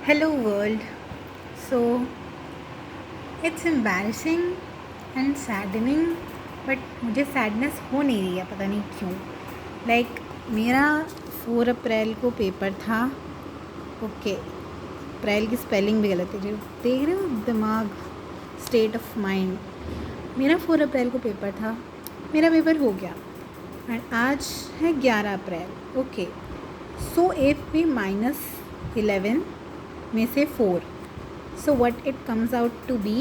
Hello world. So it's embarrassing and saddening, but मुझे sadness हो नहीं रही है, पता नहीं क्यों. मेरा 4 अप्रैल को पेपर था. ओके, अप्रैल की स्पेलिंग भी गलत है. देख रहे हो दिमाग, स्टेट ऑफ माइंड. मेरा 4 अप्रैल को पेपर था. मेरा पेपर हो गया एंड आज है 11 अप्रैल. ओके, सो इफ वी -11 में से 4, so what it comes out to be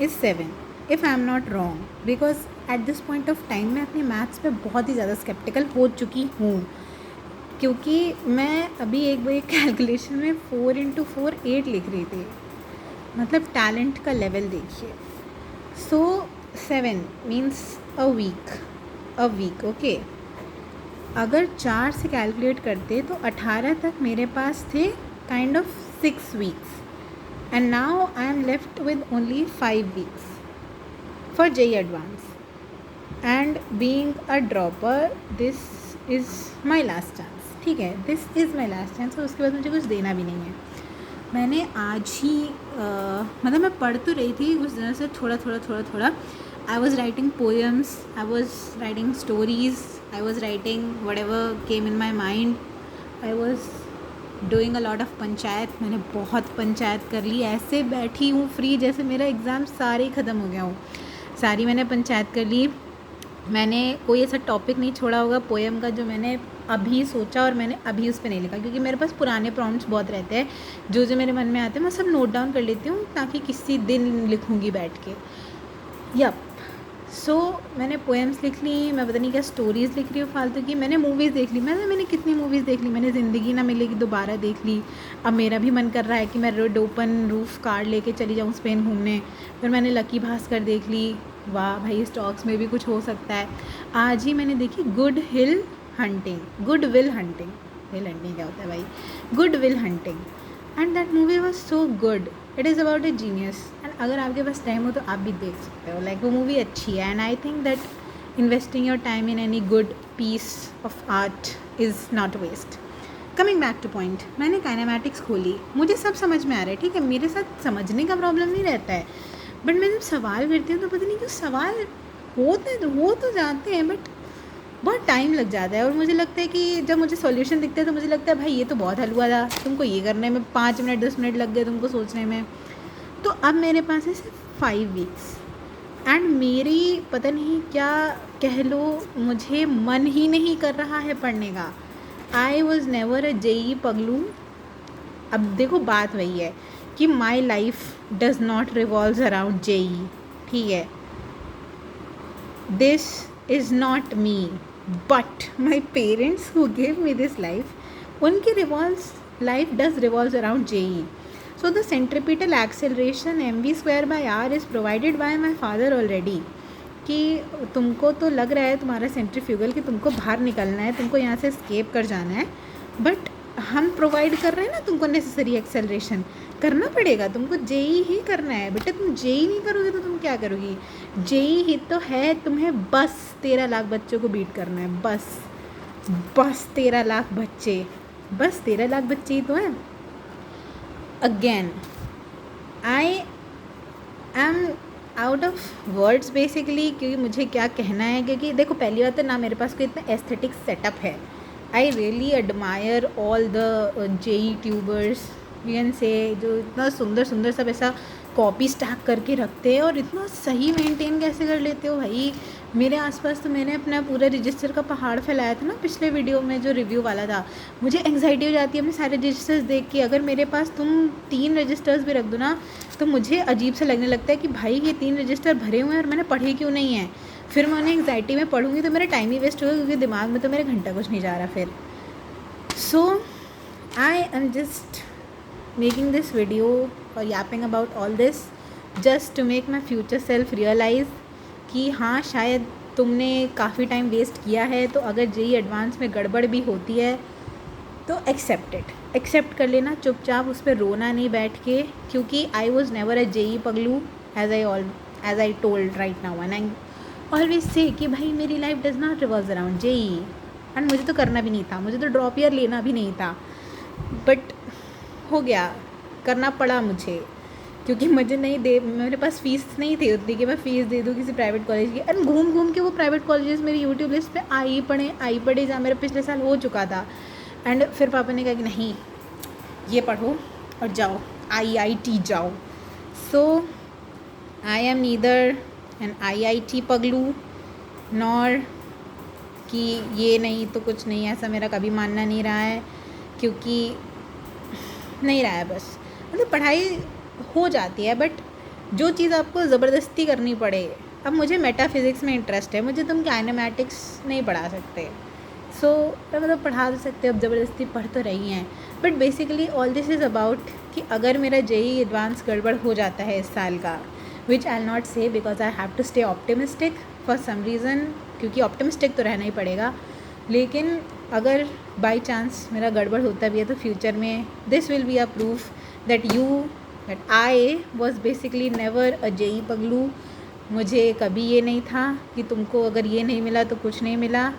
is 7 if I am not wrong, because at this point of time मैं अपने मैथ्स पे बहुत ही ज़्यादा स्केप्टिकल हो चुकी हूँ, क्योंकि मैं अभी एक बार कैलकुलेशन में 4 × 4 8 लिख रही थी. मतलब टैलेंट का लेवल देखिए. सो 7 मीन्स अ वीक. ओके, अगर 4 से कैलकुलेट करते तो 18 तक मेरे पास थे kind of 6 weeks. And now I am left with only 5 weeks for JEE Advance. And being a dropper, this is my last chance. ठीक है, this is my last chance. और उसके बाद मुझे कुछ देना भी नहीं है. मैंने आज ही मतलब मैं पढ़ तो रही थी उस दिन से थोड़ा. I was writing poems, I was writing stories, I was writing whatever came in my mind. I was doing a lot of panchayat. मैंने बहुत पंचायत कर ली. ऐसे बैठी हूँ फ्री जैसे मेरा एग्ज़ाम सारे ही ख़त्म हो गया हूँ. सारी मैंने पंचायत कर ली. मैंने कोई ऐसा टॉपिक नहीं छोड़ा होगा पोएम का जो मैंने अभी सोचा और मैंने अभी उस पर नहीं लिखा, क्योंकि मेरे पास पुराने प्रॉम्प्ट्स बहुत रहते हैं. जो मेरे मन में आते हैं मैं सब नोट डाउन कर लेती हूँ ताकि किसी दिन लिखूँगी बैठ के. यप. सो मैंने पोएम्स लिख ली. मैं पता नहीं क्या स्टोरीज़ लिख रही हूँ फालतू की. मैंने मूवीज़ देख ली. मैंने कितनी मूवीज़ देख ली. मैंने ज़िंदगी ना मिलेगी दोबारा देख ली. अब मेरा भी मन कर रहा है कि मैं रेड ओपन रूफ कार लेके चली जाऊँ स्पेन घूमने. फिर मैंने लकी भास्कर देख ली. वाह भाई, स्टॉक्स में भी कुछ हो सकता है. आज ही मैंने देखी good will hunting. Hill hunting क्या होता है भाई? Good will hunting. And that movie was so good. It is about A genius. And अगर आपके पास टाइम हो तो आप भी देख सकते हो. वो मूवी अच्छी है. And I think that investing your time in any good piece of art is not waste. Coming back to point, मैंने काइनेमैटिक्स खोली. मुझे सब समझ में आ रहा है. ठीक है, मेरे साथ समझने का प्रॉब्लम नहीं रहता है, बट मैं जब सवाल करती हूँ तो पता नहीं क्यों सवाल हो तो जाते हैं, बट बहुत टाइम लग जाता है. और मुझे लगता है कि जब मुझे सॉल्यूशन दिखता है तो मुझे लगता है भाई ये तो बहुत हलवा था, तुमको ये करने में 5 मिनट 10 मिनट लग गए तुमको सोचने में. तो अब मेरे पास है सिर्फ 5 वीक्स एंड मेरी पता नहीं क्या कह लो, मुझे मन ही नहीं कर रहा है पढ़ने का. I was never a JEE पगलू. अब देखो बात वही है कि my life does not revolve around JEE. ठीक है, this is not me, but my parents who give me this life, उनकी life does revolve around JEE. So the centripetal acceleration mv²/r is provided by my father already. कि तुमको तो लग रहा है तुम्हारा सेंट्रीफ्यूगल कि तुमको बाहर निकलना है, तुमको यहाँ से एस्केप कर जाना है, बट हम प्रोवाइड कर रहे हैं ना तुमको नेसेसरी एक्सेलरेशन. करना पड़ेगा तुमको. जेई ही करना है बेटा. तुम जेई नहीं करोगे तो तुम क्या करोगी? जेई ही तो है. तुम्हें बस 13 लाख बच्चों को बीट करना है. बस 13 लाख बच्चे. बस 13 लाख बच्चे ही तो हैं. Again I am out of words basically, क्योंकि मुझे क्या कहना है. क्योंकि देखो पहली बात तो ना मेरे पास कोई इतना एस्थेटिक सेटअप है. I really admire all the JEE tubers, you can say, जो इतना सुंदर सब ऐसा कॉपी स्टैक करके रखते हैं और इतना सही मेंटेन कैसे कर लेते हो भाई. मेरे आसपास तो मैंने अपना पूरा रजिस्टर का पहाड़ फैलाया था ना पिछले वीडियो में जो रिव्यू वाला था. मुझे एंग्जाइटी हो जाती है अपने सारे रजिस्टर्स देख के. अगर मेरे पास तुम 3 रजिस्टर्स भी रख दो ना तो मुझे अजीब सा लगने लगता है कि भाई ये 3 रजिस्टर भरे हुए हैं और मैंने पढ़े क्यों नहीं है. फिर मैं उन्हें एंग्जाइटी में पढ़ूँगी तो मेरा टाइम ही वेस्ट होगा, क्योंकि दिमाग में तो मेरे घंटा कुछ नहीं जा रहा फिर. So I am just making this video और yapping about all this just to make my future self realize कि हाँ शायद तुमने काफ़ी टाइम वेस्ट किया है. तो अगर जेई एडवांस में गड़बड़ भी होती है तो एक्सेप्ट कर लेना चुपचाप. उस पर रोना नहीं बैठ के, क्योंकि I was never a JEE पगलू as I told right now. And I always say कि भाई मेरी लाइफ does not revolve around JEE. And मुझे तो करना भी नहीं था, मुझे तो ड्रॉप ईयर लेना भी नहीं था, बट हो गया. करना पड़ा मुझे, क्योंकि मुझे नहीं दे, मेरे पास फ़ीस नहीं थी उतनी कि मैं फ़ीस दे दूँ किसी प्राइवेट कॉलेज की। एंड घूम घूम के वो प्राइवेट कॉलेजेस मेरी यूट्यूब लिस्ट पे आई पड़े जहाँ मेरा पिछले साल हो चुका था। एंड फिर पापा ने कहा कि नहीं, ये पढ़ो और जाओ, IIT जाओ। So I am neither an IIT पगलू नॉर कि ये नहीं तो कुछ नहीं, ऐसा मेरा कभी मानना नहीं रहा है, क्योंकि नहीं रहा है बस। मतलब पढ़ाई हो जाती है, बट जो चीज़ आपको ज़बरदस्ती करनी पड़े। अब मुझे मेटाफिज़िक्स में इंटरेस्ट है, मुझे तुम काइनेमैटिक्स नहीं पढ़ा सकते। सो मतलब पढ़ा सकते हो, अब ज़बरदस्ती पढ़ तो रही हैं। But basically all this is about कि अगर मेरा JEE एडवांस गड़बड़ हो जाता है इस साल का, which I not say because I have to stay optimistic for some reason, क्योंकि ऑप्टिमिस्टिक तो रहना ही पड़ेगा। लेकिन अगर बाई चांस मेरा गड़बड़ होता भी है तो फ्यूचर में this will be a proof that I was basically never a JEE पगलू। मुझे कभी ये नहीं था कि तुमको अगर ये नहीं मिला तो कुछ नहीं मिला,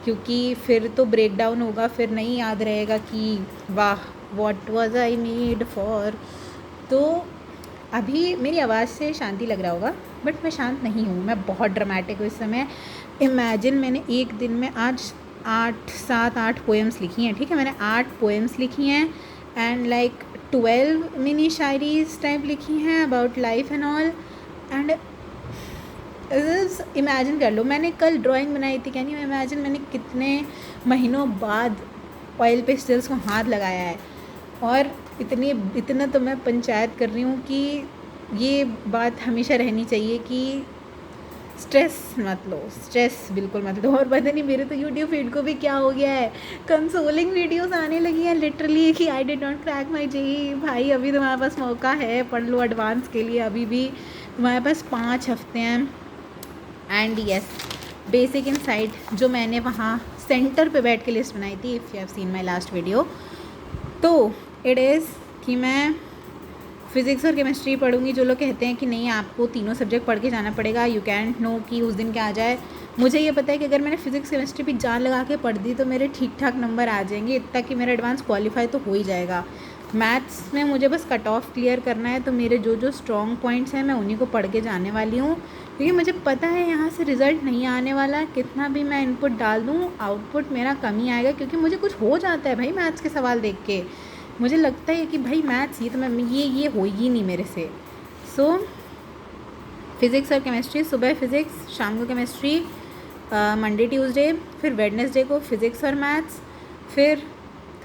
क्योंकि फिर तो ब्रेक डाउन होगा, फिर नहीं याद रहेगा कि वाह what was I made for. तो अभी मेरी आवाज़ से शांति लग रहा होगा, बट मैं शांत नहीं हूँ, मैं बहुत ड्रामेटिक हूँ इस समय। इमेजिन मैंने एक दिन में आज 8 पोएम्स लिखी हैं, ठीक है, मैंने 8 पोएम्स लिखी हैं and like 12 mini shayaris type लिखी हैं about life and all. And imagine कर लो, मैंने कल ड्राइंग बनाई थी, कैन यू इमेजिन मैंने कितने महीनों बाद ऑयल पेस्टल्स को हाथ लगाया है। और इतना तो मैं पंचायत कर रही हूँ कि ये बात हमेशा रहनी चाहिए कि स्ट्रेस मत लो, स्ट्रेस बिल्कुल मत लो। और पता नहीं मेरे तो यूट्यूब फीड को भी क्या हो गया है, कंसोलिंग वीडियोस आने लगी हैं लिटरली कि I did not crack my JEE। भाई अभी तुम्हारे पास मौका है, पढ़ लो एडवांस के लिए, अभी भी तुम्हारे पास 5 हफ्ते हैं। एंड येस, बेसिक इनसाइट जो मैंने वहाँ सेंटर पे बैठ के लिस्ट बनाई थी, if you have seen my last video, तो इट इज़ कि मैं फ़िज़िक्स और केमिस्ट्री पढ़ूंगी। जो लोग कहते हैं कि नहीं आपको तीनों सब्जेक्ट पढ़ के जाना पड़ेगा, यू कैंट नो कि उस दिन क्या आ जाए, मुझे ये पता है कि अगर मैंने फ़िज़िक्स केमिस्ट्री भी जान लगा के पढ़ दी तो मेरे ठीक ठाक नंबर आ जाएंगे, इतना कि मेरा एडवांस क्वालिफाई तो हो ही जाएगा। मैथ्स में मुझे बस कट ऑफ क्लियर करना है, तो मेरे जो स्ट्रॉन्ग पॉइंट्स हैं मैं उन्हीं को पढ़ के जाने वाली हूँ, क्योंकि मुझे पता है यहाँ से रिज़ल्ट नहीं आने वाला। कितना भी मैं इनपुट डाल दूँ, आउटपुट मेरा कम ही आएगा, क्योंकि मुझे कुछ हो जाता है भाई मैथ्स के सवाल देख के। मुझे लगता है कि भाई मैथ्स ये तो मैं ये होगी नहीं मेरे से। सो फिज़िक्स और केमिस्ट्री, सुबह फिज़िक्स, शाम को केमिस्ट्री, मंडे ट्यूसडे, फिर वेडनेसडे को फिज़िक्स और मैथ्स, फिर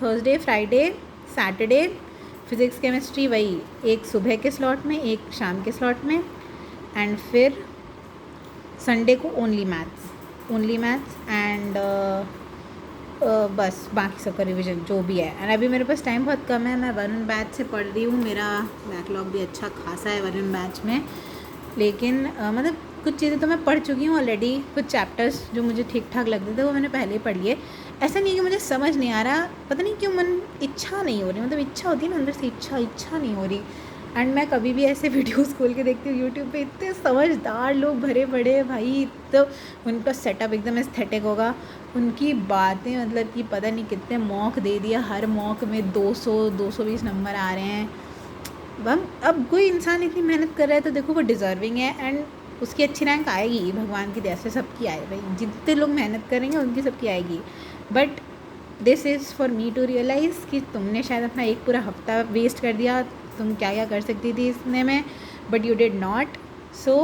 Thursday Friday Saturday physics chemistry, वही एक सुबह के स्लॉट में एक शाम के स्लॉट में, एंड फिर संडे को ओनली मैथ्स एंड बस बाकी सबका रिवीजन जो भी है। एंड अभी मेरे पास टाइम बहुत कम है, मैं 1 बैच से पढ़ रही हूँ, मेरा बैकलॉग भी अच्छा खासा है 1 बैच में। लेकिन मतलब कुछ चीज़ें तो मैं पढ़ चुकी हूँ ऑलरेडी, कुछ चैप्टर्स जो मुझे ठीक ठाक लगते थे वो मैंने पहले ही पढ़ लिए। ऐसा नहीं कि मुझे समझ नहीं आ रहा, पता नहीं क्यों इच्छा नहीं हो रही, मतलब इच्छा होती है ना अंदर से, इच्छा नहीं हो रही। एंड मैं कभी भी ऐसे वीडियोस खोल के देखती हूँ यूट्यूब पे, इतने समझदार लोग भरे पड़े भाई, तो उनका सेटअप एकदम एस्थेटिक होगा, उनकी बातें मतलब कि पता नहीं कितने मॉक दे दिया, हर मॉक में 200-220 नंबर आ रहे हैं। अब कोई इंसान इतनी मेहनत कर रहा है तो देखो वो डिज़र्विंग है, एंड उसकी अच्छी रैंक आएगी भगवान की दया से, सबकी आए भाई, जितने लोग मेहनत करेंगे उनकी सबकी आएगी। But this is for me to realize कि तुमने शायद अपना एक पूरा हफ्ता वेस्ट कर दिया, तुम क्या क्या कर सकती थी इसने में, बट यू डिड नॉट। सो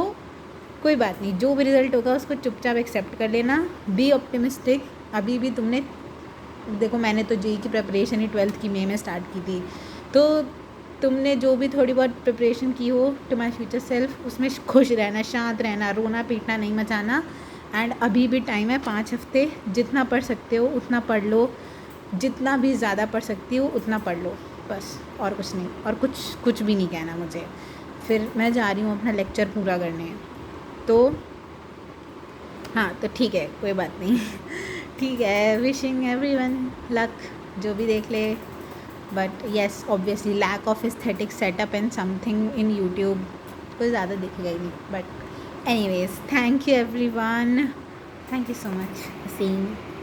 कोई बात नहीं, जो भी रिज़ल्ट होगा उसको चुपचाप एक्सेप्ट कर लेना, बी ऑप्टिमिस्टिक। अभी भी तुमने देखो, मैंने तो JEE की प्रिपरेशन ही 12th की मई में स्टार्ट की थी, तो तुमने जो भी थोड़ी बहुत प्रिपरेशन की हो टू माई फ्यूचर सेल्फ, उसमें खुश रहना, शांत रहना, रोना पीटना नहीं मचाना। एंड अभी भी टाइम है, 5 हफ्ते, जितना पढ़ सकते हो उतना पढ़ लो, जितना भी ज़्यादा पढ़ सकती हो उतना पढ़ लो, बस और कुछ नहीं, और कुछ भी नहीं कहना मुझे। फिर मैं जा रही हूँ अपना लेक्चर पूरा करने, तो हाँ तो ठीक है, कोई बात नहीं ठीक है, विशिंग एवरीवन लक, जो भी देख ले। But yes obviously lack of aesthetic setup and something in YouTube, कोई ज़्यादा दिखेगा ही नहीं। But anyways, thank you everyone, thank you so much for seeing.